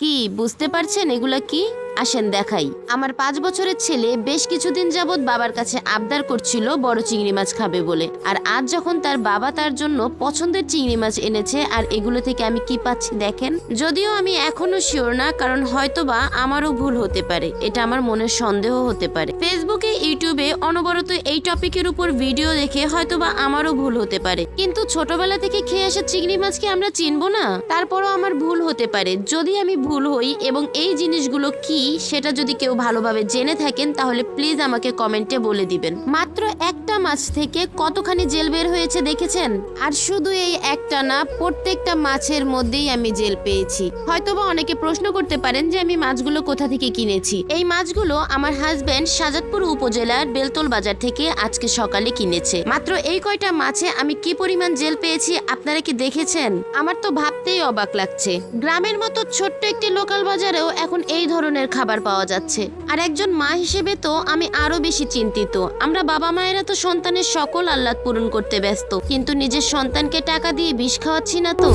কি বুঝতে পারছেন এগুলা কি? আসেন দেখাই। আমার 5 বছরের ছেলে বেশ কিছুদিন যাবৎ বাবার কাছে আবদার করছিল বড় চিংড়ি মাছ খাবে বলে, আর আজ যখন তার বাবা তার জন্য পছন্দের চিংড়ি মাছ এনেছে, আর এগুলো থেকে আমি কি পাচ্ছি দেখেন। যদিও আমি এখনো শিওর না, কারণ হয়তোবা আমারও ভুল হতে পারে, এটা আমার মনের সন্দেহ হতে পারে। ফেসবুকে ইউটিউবে অনবরত এই টপিকের উপর ভিডিও দেখে হয়তোবা আমারও ভুল হতে পারে, কিন্তু ছোটবেলা থেকে খেয়ে আসা চিংড়ি মাছকে আমরা চিনবো না? তারপরও আমার ভুল হতে পারে। যদি আমি ভুল হই এবং এই জিনিসগুলো কি সেটা যদি কেউ ভালোভাবে জেনে থাকেন, তাহলে প্লিজ আমাকে কমেন্টে বলে দিবেন। মাত্র একটা মাছ থেকে কতখানি জেল বের হয়েছে দেখেছেন? আর শুধু এই একটা না, প্রত্যেকটা মাছের মধ্যেই আমি জেল পেয়েছি। হয়তোবা অনেকে প্রশ্ন করতে পারেন যে আমি মাছগুলো কোথা থেকে কিনেছি। এই মাছগুলো আমার হাজবেন্ড শাজাদপুর উপজেলার বেলতল বাজার থেকে আজকে সকালে কিনেছে। মাত্র এই কয়টা মাছে আমি কি পরিমাণ জেল পেয়েছি আপনারা কি দেখেছেন? আমার তো ভাবতেই অবাক লাগছে। গ্রামের মতো ছোট্ট একটি লোকাল বাজারেও এখন এই ধরনের খাবার পাওয়া যাচ্ছে। আর একজন মা হিসেবে তো আমি আরো বেশি চিন্তিত। আমরা বাবা মায়েরা তো সন্তানের সকল আহ্লাদ পূরণ করতে ব্যস্ত, কিন্তু নিজের সন্তানকে টাকা দিয়ে বিষ খাওয়াচ্ছি না তো।